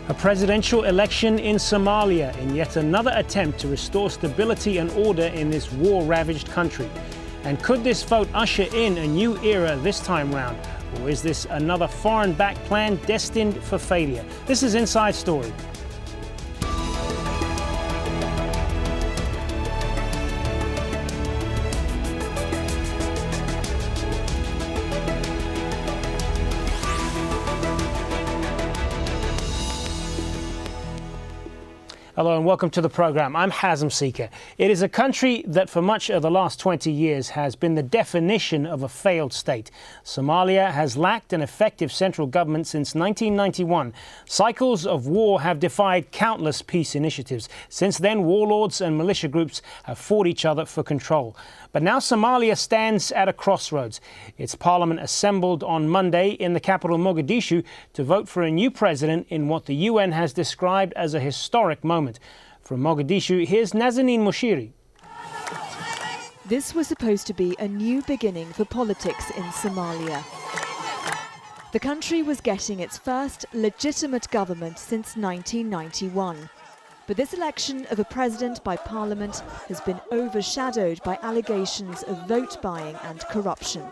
A presidential election in Somalia in yet another attempt to restore stability and order in this war-ravaged country. And could this vote usher in a new era this time round? Or is this another foreign-backed plan destined for failure? This is Inside Story. Hello and welcome to the program. I'm Hazem Sika. It is a country that for much of the last 20 years has been the definition of a failed state. Somalia has lacked an effective central government since 1991. Cycles of war have defied countless peace initiatives. Since then, warlords and militia groups have fought each other for control. But now Somalia stands at a crossroads. Its parliament assembled on Monday in the capital Mogadishu to vote for a new president in what the UN has described as a historic moment. From Mogadishu, here's Nazanin Moshiri. This was supposed to be a new beginning for politics in Somalia. The country was getting its first legitimate government since 1991. But this election of a president by parliament has been overshadowed by allegations of vote buying and corruption.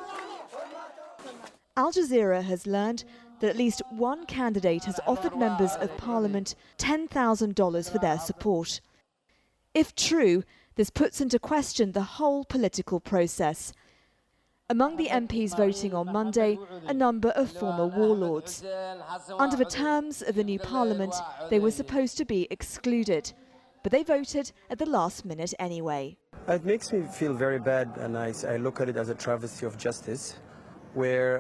Al Jazeera has learned that at least one candidate has offered members of parliament $10,000 for their support. If true, this puts into question the whole political process. Among the MPs voting on Monday, a number of former warlords. Under the terms of the new parliament, they were supposed to be excluded, but they voted at the last minute anyway. It makes me feel very bad, and I look at it as a travesty of justice, where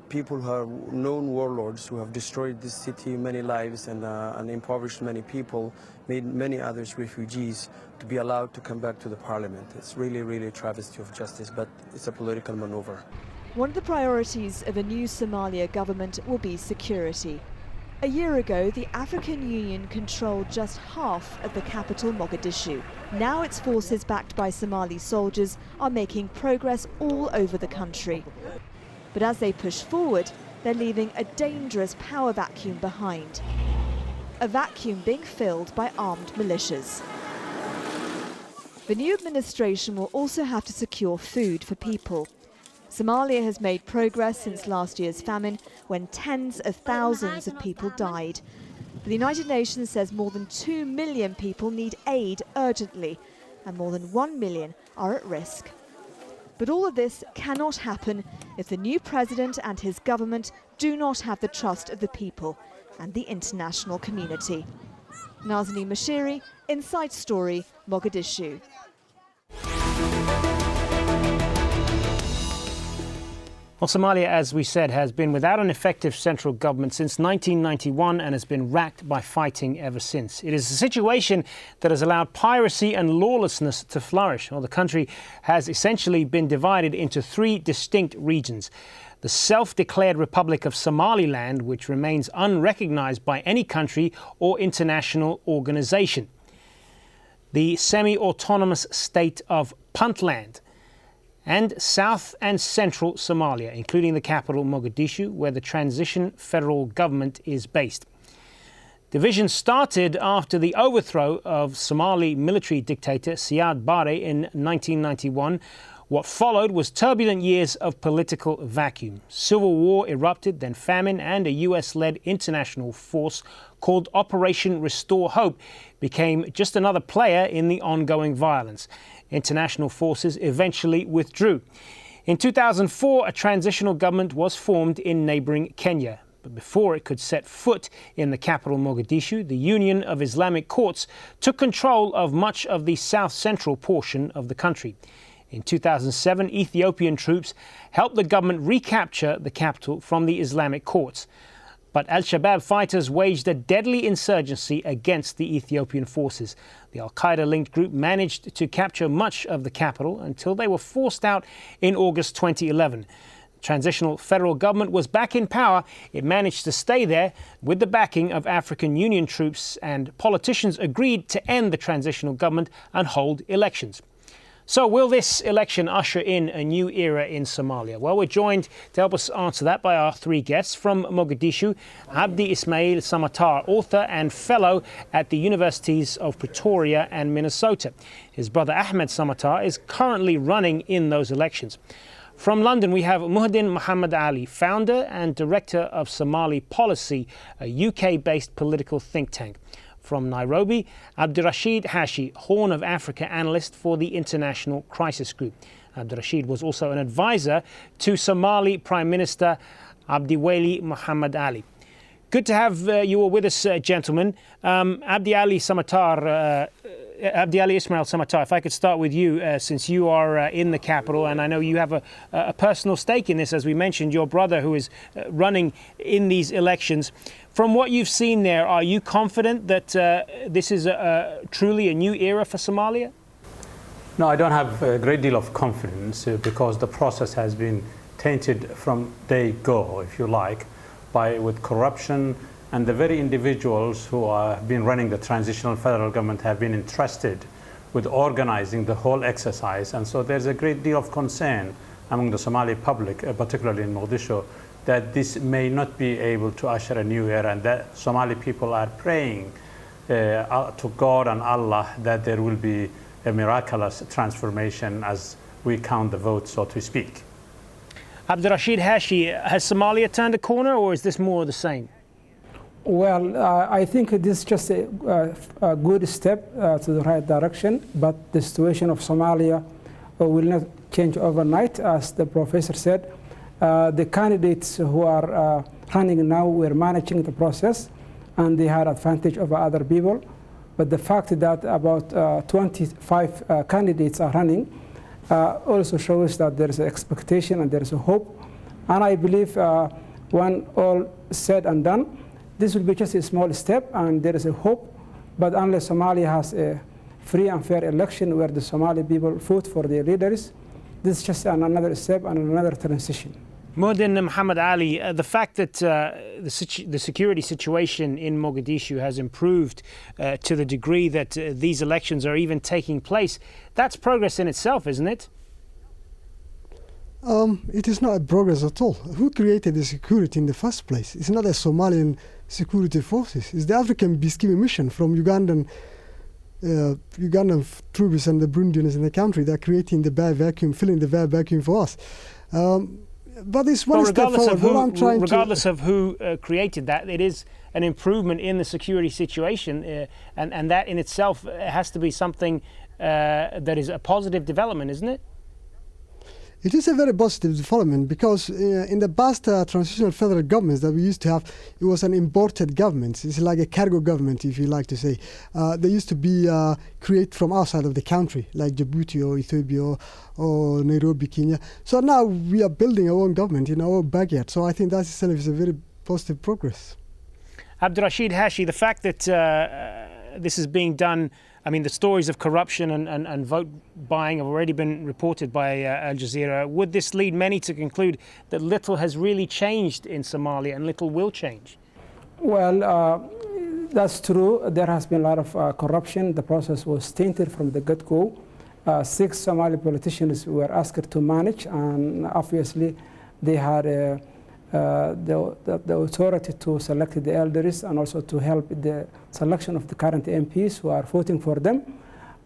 people who are known warlords who have destroyed this city, many lives, and impoverished many people, made many others refugees, to be allowed to come back to the parliament. It's really, really a travesty of justice, but it's a political maneuver. One of the priorities of a new Somalia government will be security. A year ago, the African Union controlled just half of the capital, Mogadishu. Now its forces, backed by Somali soldiers, are making progress all over the country. But as they push forward, they're leaving a dangerous power vacuum behind. A vacuum being filled by armed militias. The new administration will also have to secure food for people. Somalia has made progress since last year's famine, when tens of thousands of people died. But the United Nations says more than 2 million people need aid urgently, and more than 1 million are at risk. But all of this cannot happen if the new president and his government do not have the trust of the people and the international community. Nazanin Moshiri, Inside Story, Mogadishu. Well, Somalia, as we said, has been without an effective central government since 1991 and has been racked by fighting ever since. It is a situation that has allowed piracy and lawlessness to flourish. Well, the country has essentially been divided into three distinct regions. The self-declared Republic of Somaliland, which remains unrecognized by any country or international organization. The semi-autonomous state of Puntland, and South and Central Somalia, including the capital Mogadishu, where the transition federal government is based. Division started after the overthrow of Somali military dictator Siad Barre in 1991. What followed was turbulent years of political vacuum. Civil war erupted, then famine, and a US-led international force called Operation Restore Hope became just another player in the ongoing violence. International forces eventually withdrew. In 2004, a transitional government was formed in neighboring Kenya. But before it could set foot in the capital Mogadishu, the Union of Islamic Courts took control of much of the south-central portion of the country. In 2007, Ethiopian troops helped the government recapture the capital from the Islamic courts. But al-Shabaab fighters waged a deadly insurgency against the Ethiopian forces. The al-Qaeda-linked group managed to capture much of the capital until they were forced out in August 2011. The transitional federal government was back in power. It managed to stay there with the backing of African Union troops, and politicians agreed to end the transitional government and hold elections. So will this election usher in a new era in Somalia? Well, we're joined to help us answer that by our three guests. From Mogadishu, Abdi Ismail Samatar, author and fellow at the Universities of Pretoria and Minnesota. His brother Ahmed Samatar is currently running in those elections. From London, we have Muhdin Muhammad Ali, founder and director of Somali Policy, a UK-based political think tank. From Nairobi, Abdirashid Hashi, Horn of Africa analyst for the International Crisis Group. Abdirashid was also an advisor to Somali Prime Minister Abdi Mohammad Ali. Good to have you all with us, gentlemen. Abdi Ismail Samatar, if I could start with you, since you are in the capital, and I know you have a personal stake in this, as we mentioned, your brother who is running in these elections. From what you've seen there, are you confident that this is truly a new era for Somalia? No, I don't have a great deal of confidence because the process has been tainted from day go, if you like, with corruption, and the very individuals who have been running the transitional federal government have been entrusted with organizing the whole exercise. And so there's a great deal of concern among the Somali public, particularly in Mogadishu, that this may not be able to usher a new era, and that Somali people are praying to God and Allah that there will be a miraculous transformation as we count the votes, so to speak. Abdirashid Hashi, has Somalia turned a corner, or is this more of the same? Well, I think this is just a good step to the right direction, but the situation of Somalia will not change overnight, as the professor said. The candidates who are running now were managing the process, and they had advantage over other people. But the fact that about 25 candidates are running also shows that there is an expectation and there is a hope. And I believe when all said and done, this will be just a small step, and there is a hope. But unless Somalia has a free and fair election where the Somali people vote for their leaders, this is just another step and another transition. Muhdin Muhammad Ali, the fact that the security situation in Mogadishu has improved to the degree that these elections are even taking place, that's progress in itself, isn't it? It is not a progress at all. Who created the security in the first place? It's not the Somalian security forces. It's the African peacekeeping mission from Ugandan troops and the Burundians in the country that are creating the bare vacuum, filling the bare vacuum for us. But it's one step forward. Regardless of who created that, it is an improvement in the security situation, and that in itself has to be something that is a positive development, isn't it? It is a very positive development because in the past transitional federal governments that we used to have, it was an imported government. It's like a cargo government, if you like to say. They used to be created from outside of the country, like Djibouti or Ethiopia or Nairobi, Kenya. So now we are building our own government in our backyard. So I think that itself is a very positive progress. Abdirashid Hashi, the fact that this is being done, I mean, the stories of corruption and vote buying have already been reported by Al Jazeera. Would this lead many to conclude that little has really changed in Somalia and little will change? Well, that's true. There has been a lot of corruption. The process was tainted from the get-go. 6 Somali politicians were asked to manage, and obviously they had the authority to select the elders and also to help the selection of the current MPs who are voting for them.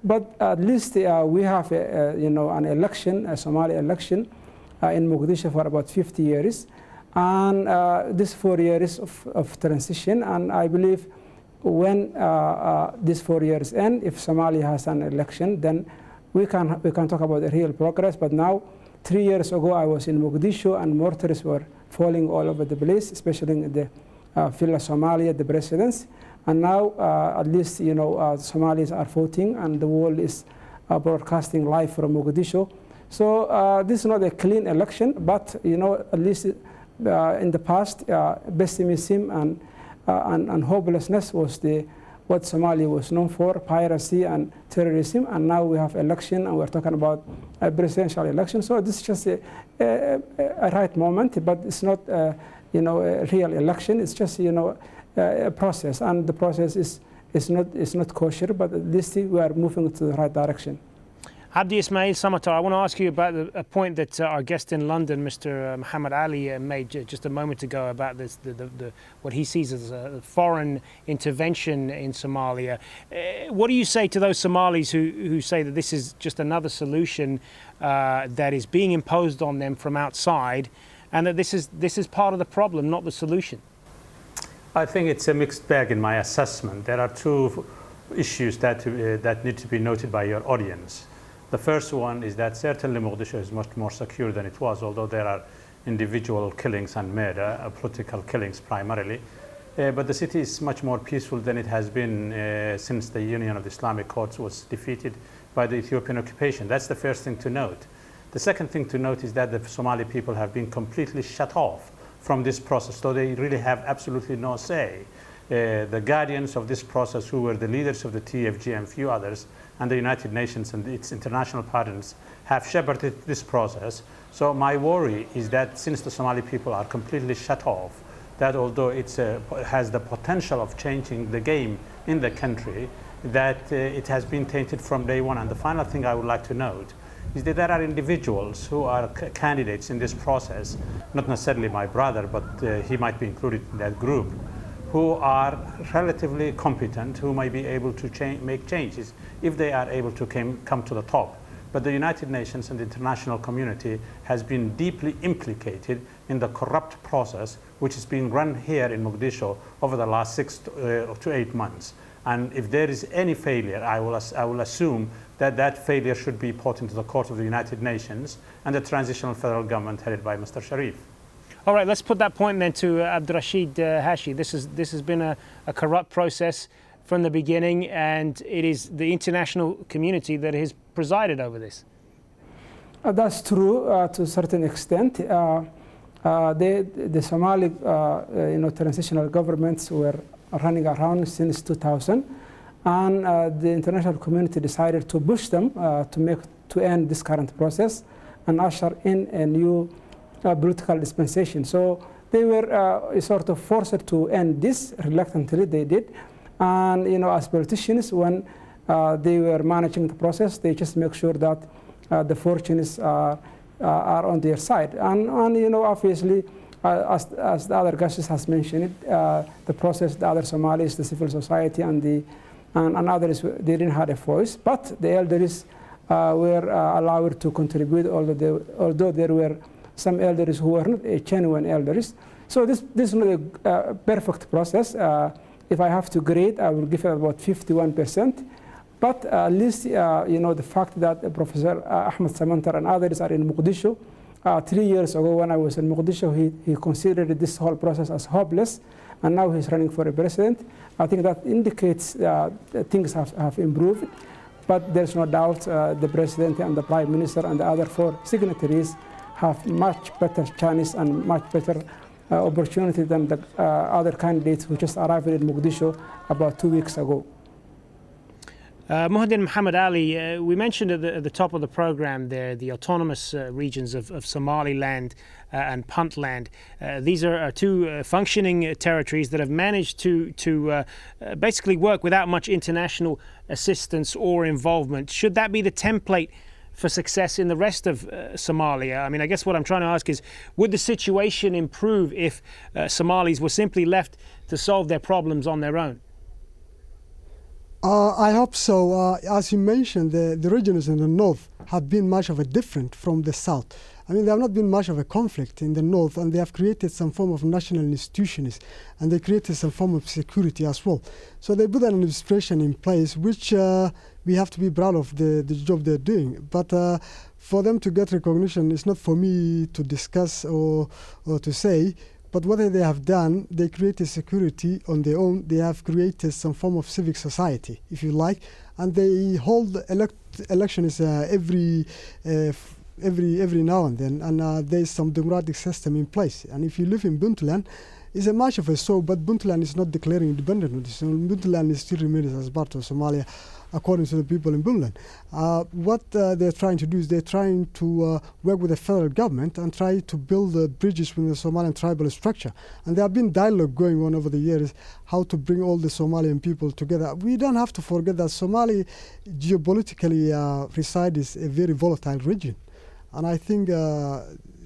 But at least we have an election, a Somali election in Mogadishu for about 50 years. And this 4 years of transition, and I believe when these 4 years end, if Somalia has an election, then we can talk about a real progress. But now, 3 years ago, I was in Mogadishu, and mortars were falling all over the place, especially in the Villa Somalia, the residence. And now, at least, Somalis are voting, and the world is broadcasting live from Mogadishu. So this is not a clean election, but at least in the past, pessimism and hopelessness was what Somalia was known for, piracy and terrorism. And now we have election, and we're talking about a presidential election. So this is just a right moment, but it's not a real election. It's just a process, and the process is not kosher, but at least we are moving to the right direction. Abdi Ismail Samatar, I want to ask you about a point that our guest in London, Mr. Muhammad Ali, made just a moment ago about this, what he sees as a foreign intervention in Somalia. What do you say to those Somalis who say that this is just another solution that is being imposed on them from outside, and that this is part of the problem, not the solution? I think it's a mixed bag in my assessment. There are two issues that need to be noted by your audience. The first one is that certainly Mogadishu is much more secure than it was, although there are individual killings and murder, political killings primarily. But the city is much more peaceful than it has been since the Union of the Islamic Courts was defeated by the Ethiopian occupation. That's the first thing to note. The second thing to note is that the Somali people have been completely shut off from this process, so they really have absolutely no say. The guardians of this process, who were the leaders of the TFG and few others, and the United Nations and its international partners, have shepherded this process. So my worry is that since the Somali people are completely shut off, that although it has the potential of changing the game in the country, that it has been tainted from day one. And the final thing I would like to note is that there are individuals who are candidates in this process, not necessarily my brother, but he might be included in that group, who are relatively competent, who may be able to make changes if they are able to come to the top. But the United Nations and the international community has been deeply implicated in the corrupt process which is being run here in Mogadishu over the last 6 to 8 months. And if there is any failure, I will assume that failure should be put into the court of the United Nations and the transitional federal government headed by Mr. Sharif. All right, let's put that point then to Abdirashid Hashi. This has been a corrupt process from the beginning, and it is the international community that has presided over this. That's true to a certain extent. The Somali transitional governments were running around since 2000, and the international community decided to push them to end this current process and usher in a new political dispensation. So they were sort of forced to end this. Reluctantly they did. And as politicians, when they were managing the process, they just make sure that the fortunes are on their side. And obviously, as the other guests has mentioned, the process, the other Somalis, the civil society, and others, they didn't have a voice. But the elders were allowed to contribute, although there were some elders who were not genuine elders. So this is not a perfect process. If I have to grade, I will give it about 51%. But at least, the fact that Professor Ahmed Samatar and others are in Mogadishu, 3 years ago when I was in Mogadishu, he considered this whole process as hopeless, and now he's running for a president. I think that indicates that things have improved, but there's no doubt the president and the prime minister and the other 4 signatories have much better chance and much better opportunity than the other candidates who just arrived in Mogadishu about 2 weeks ago. Muhdin, Muhammad Ali, we mentioned at the top of the program there the autonomous regions of Somaliland and Puntland. These are 2 functioning territories that have managed to basically work without much international assistance or involvement. Should that be the template for success in the rest of Somalia? I mean, I guess what I'm trying to ask is, would the situation improve if Somalis were simply left to solve their problems on their own? I hope so. As you mentioned, the regions in the north have been much of a different from the south. I mean, there have not been much of a conflict in the north, and they have created some form of national institutions, and they created some form of security as well. So they put an administration in place, which we have to be proud of the job they're doing. But for them to get recognition, it's not for me to discuss or to say. But what they have done, they created security on their own. They have created some form of civic society, if you like, and they hold elections every now and then, and there's some democratic system in place. And if you live in Puntland, it's a much of a show, but Puntland is not declaring independence. So Puntland still remains as part of Somalia, according to the people in Puntland. What they're trying to do is they're trying to work with the federal government and try to build bridges with the Somalian tribal structure. And there have been dialogue going on over the years how to bring all the Somalian people together. We don't have to forget that Somali geopolitically resides a very volatile region. And I think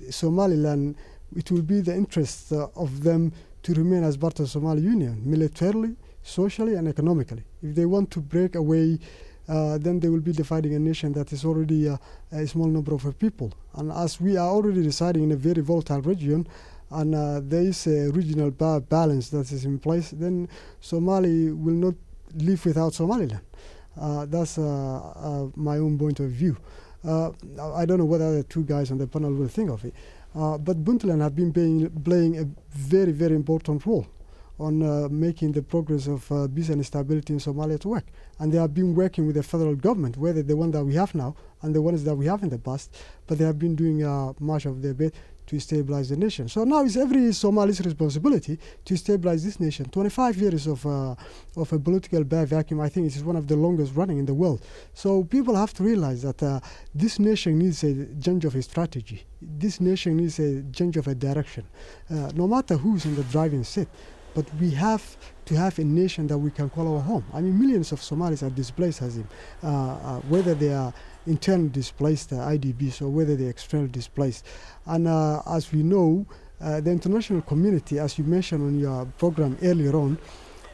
Somaliland, it will be the interest of them to remain as part of the Somali Union, militarily, socially and economically. If they want to break away, then they will be dividing a nation that is already a small number of people. And as we are already residing in a very volatile region, and there is a regional balance that is in place, then Somali will not live without Somaliland. That's my own point of view. I don't know what other two guys on the panel will think of it. But Puntland have been playing a very, very important role on making the progress of peace and stability in Somalia to work. And they have been working with the federal government, whether the one that we have now and the ones that we have in the past, but they have been doing much of their bit to stabilize the nation. So now it's every Somali's responsibility to stabilize this nation. 25 years of a political vacuum, I think it is one of the longest running in the world. So people have to realize that this nation needs a change of a strategy. This nation needs a change of a direction. No matter who's in the driving seat, but we have to have a nation that we can call our home. I mean, millions of Somalis are displaced, Hazem, whether they are internally displaced IDBs or whether they're externally displaced. And as we know, the international community, as you mentioned on your program earlier on,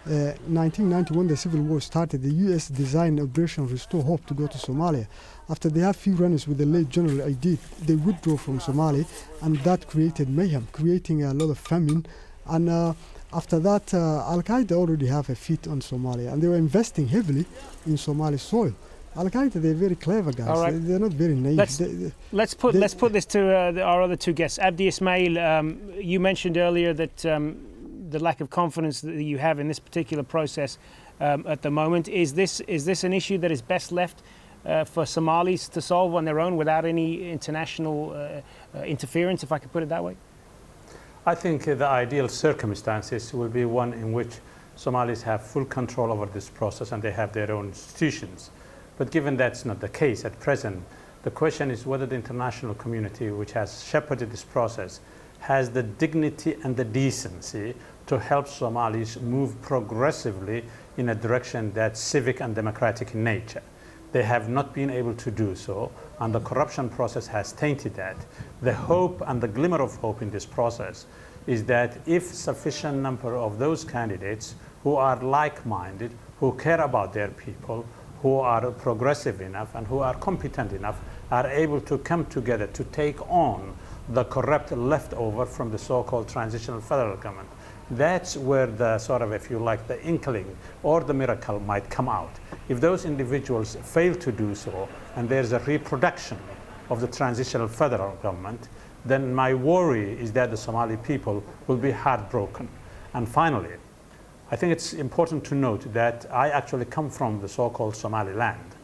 1990, when the civil war started, the U.S. designed Operation Restore Hope to go to Somalia. After they had few runners with the late General Aidid, they withdrew from Somalia, and that created mayhem, creating a lot of famine. And after that, Al-Qaeda already have a feet on Somalia, and they were investing heavily in Somali soil. Al-Qaeda, they're very clever guys. All right. They're not very naive. Let's put this to our other two guests. Abdi Ismail, you mentioned earlier that the lack of confidence that you have in this particular process at the moment. Is this an issue that is best left for Somalis to solve on their own without any international interference, if I could put it that way? I think the ideal circumstances will be one in which Somalis have full control over this process and they have their own institutions. But given that's not the case at present, the question is whether the international community, which has shepherded this process, has the dignity and the decency to help Somalis move progressively in a direction that's civic and democratic in nature. They have not been able to do so, and the corruption process has tainted that. The hope and the glimmer of hope in this process is that if sufficient number of those candidates who are like-minded, who care about their people, who are progressive enough and who are competent enough, are able to come together to take on the corrupt leftover from the so-called transitional federal government. That's where the sort of, if you like, the inkling or the miracle might come out. If those individuals fail to do so, and there's a reproduction of the transitional federal government, then my worry is that the Somali people will be heartbroken. And finally, I think it's important to note that I actually come from the so-called Somaliland,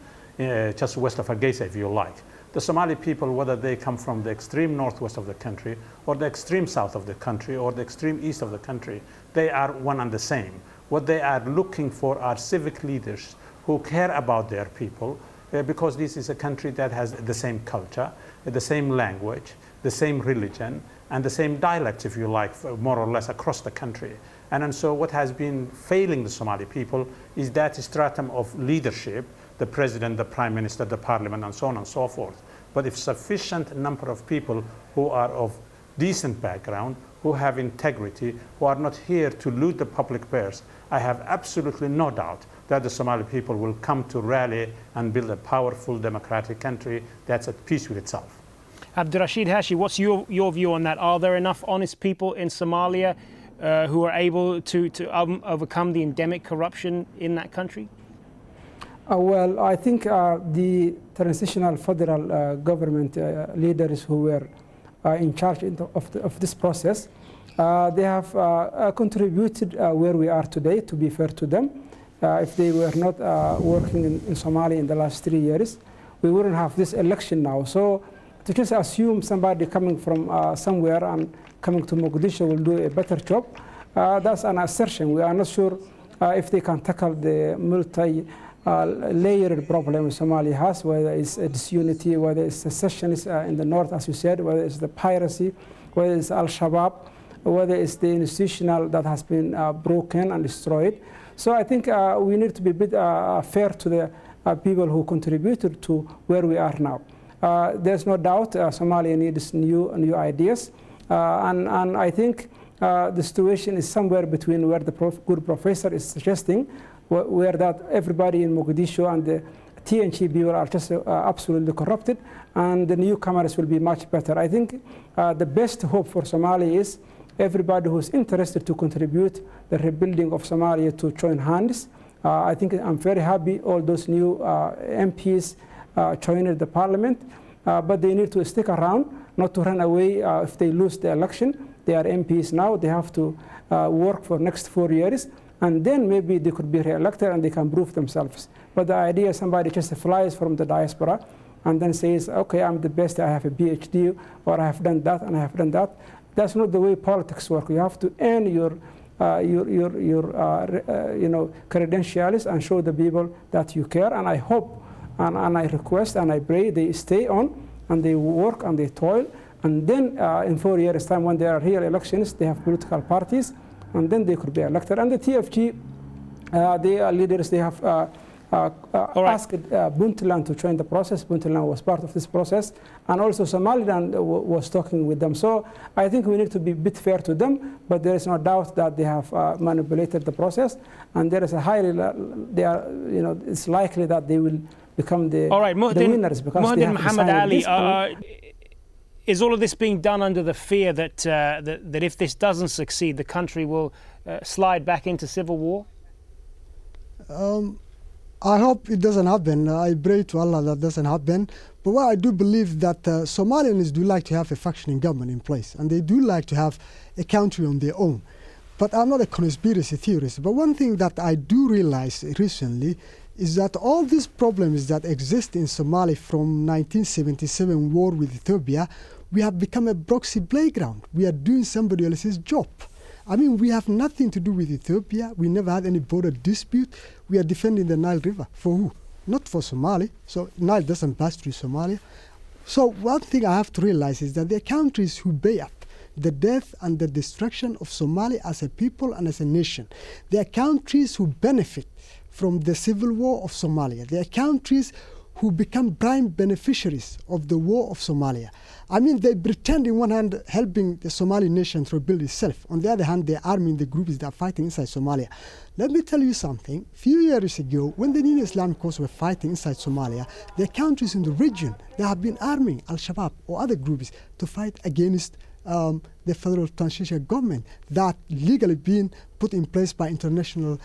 just west of Hargeisa, if you like. The Somali people, whether they come from the extreme northwest of the country, or the extreme south of the country, or the extreme east of the country, they are one and the same. What they are looking for are civic leaders who care about their people, because this is a country that has the same culture, the same language, the same religion, and the same dialects, if you like, more or less across the country. And so what has been failing the Somali people is that stratum of leadership, the president, the prime minister, the parliament, and so on and so forth. But if sufficient number of people who are of decent background, who have integrity, who are not here to loot the public purse, I have absolutely no doubt that the Somali people will come to rally and build a powerful democratic country that's at peace with itself. Abdirashid, Hashi, what's your view on that? Are there enough honest people in Somalia who are able to overcome the endemic corruption in that country? Well, I think the transitional federal government leaders who were in charge of this process, they have contributed where we are today, to be fair to them. If they were not working in Somalia in the last 3 years, we wouldn't have this election now. So to just assume somebody coming from somewhere and coming to Mogadishu will do a better job, That's an assertion. We are not sure if they can tackle the multi-layered problem Somalia has, whether it's disunity, whether it's secessionists in the north, as you said, whether it's the piracy, whether it's Al-Shabaab, whether it's the institutional that has been broken and destroyed. So I think we need to be a bit fair to the people who contributed to where we are now. There's no doubt Somalia needs new ideas, and I think the situation is somewhere between where the good professor is suggesting, where that everybody in Mogadishu and the TNG people are just absolutely corrupted, and the newcomers will be much better. I think the best hope for Somalia is everybody who's interested to contribute the rebuilding of Somalia to join hands. I think I'm very happy all those new MPs joined the parliament, but they need to stick around, not to run away if they lose the election. They are MPs now, they have to work for next 4 years, and then maybe they could be re-elected and they can prove themselves. But the idea somebody just flies from the diaspora and then says, okay, I'm the best, I have a PhD, or I have done that and I have done that. That's not the way politics work. You have to earn your credentials and show the people that you care. And I hope and I request and I pray they stay on and they work and they toil. And then in 4 years' time, when there are real elections, they have political parties, and then they could be elected. And the TFG, their leaders, they have asked Puntland to join the process. Puntland was part of this process, and also Somaliland was talking with them. So I think we need to be a bit fair to them, but there is no doubt that they have manipulated the process, and there is a it's likely that they will become the winners. Because Muhdin Muhammad Ali, is all of this being done under the fear that if this doesn't succeed, the country will slide back into civil war? I hope it doesn't happen. I pray to Allah that doesn't happen. But what I do believe that Somalians do like to have a functioning government in place, and they do like to have a country on their own. But I'm not a conspiracy theorist. But one thing that I do realize recently is that all these problems that exist in Somalia from 1977 war with Ethiopia, we have become a proxy playground. We are doing somebody else's job. I mean, we have nothing to do with Ethiopia. We never had any border dispute. We are defending the Nile River. For who? Not for Somali. So Nile doesn't pass through Somalia. So one thing I have to realize is that there are countries who pay up the death and the destruction of Somalia as a people and as a nation. There are countries who benefit from the civil war of Somalia. There are countries who become prime beneficiaries of the war of Somalia. I mean, they pretend in one hand helping the Somali nation to rebuild itself. On the other hand, they're arming the groups that are fighting inside Somalia. Let me tell you something. A few years ago, when the new Islamic cause were fighting inside Somalia, there are countries in the region that have been arming Al-Shabaab or other groups to fight against the federal transitional government that legally being put in place by international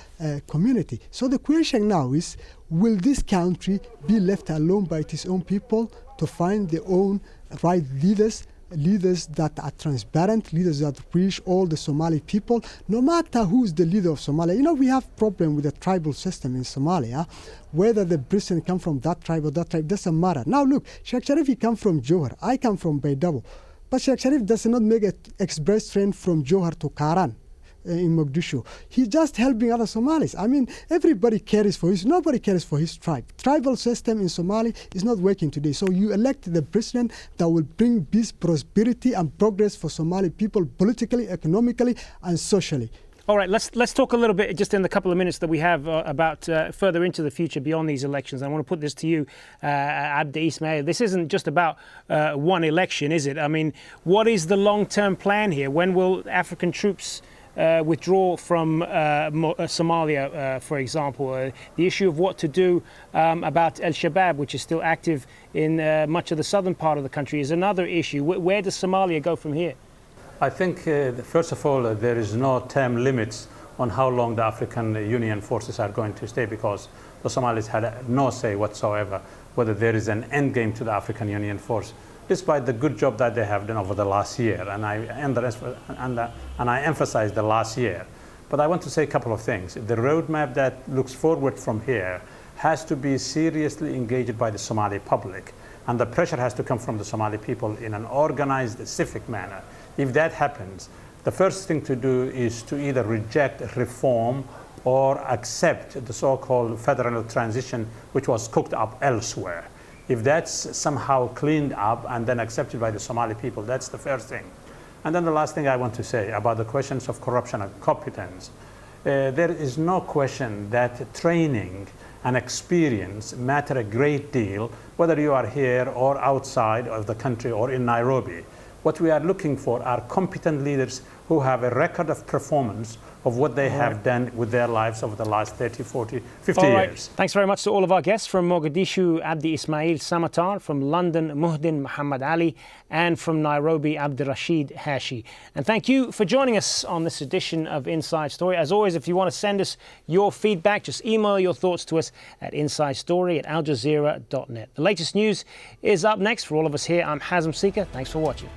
community. So the question now is, will this country be left alone by its own people to find their own right leaders that are transparent, leaders that reach all the Somali people, no matter who's the leader of Somalia? You know, we have problem with the tribal system in Somalia. Whether the president come from that tribe or that tribe doesn't matter. Now look, Sheikh Sharif come from Johar, I come from Baydhabo. But Sheikh Sharif does not make an express train from Johar to Karan in Mogadishu. He's just helping other Somalis. I mean, everybody cares for nobody cares for his tribe. Tribal system in Somalia is not working today. So you elect the president that will bring peace, prosperity and progress for Somali people politically, economically and socially. All right, let's talk a little bit, just in the couple of minutes that we have, about further into the future beyond these elections. I want to put this to you, Abdi Ismail. This isn't just about one election, is it? I mean, what is the long-term plan here? When will African troops withdraw from Somalia, for example? The issue of what to do about Al-Shabaab, which is still active in much of the southern part of the country, is another issue. Where does Somalia go from here? I think, first of all, there is no term limits on how long the African Union forces are going to stay, because the Somalis had no say whatsoever whether there is an end game to the African Union force, despite the good job that they have done over the last year. And I emphasize the last year. But I want to say a couple of things. The roadmap that looks forward from here has to be seriously engaged by the Somali public. And the pressure has to come from the Somali people in an organized, civic manner. If that happens, the first thing to do is to either reject reform or accept the so-called federal transition, which was cooked up elsewhere. If that's somehow cleaned up and then accepted by the Somali people, that's the first thing. And then the last thing I want to say about the questions of corruption and competence. There is no question that training and experience matter a great deal, whether you are here or outside of the country or in Nairobi. What we are looking for are competent leaders who have a record of performance of what they have done with their lives over the last 30, 40, 50 years. Thanks very much to all of our guests. From Mogadishu, Abdi Ismail Samatar; from London, Muhdin Muhammad Ali; and from Nairobi, Abdirashid Hashi. And thank you for joining us on this edition of Inside Story. As always, if you want to send us your feedback, just email your thoughts to us at insidestory@aljazeera.net. The latest news is up next. For all of us here, I'm Hazem Sika. Thanks for watching.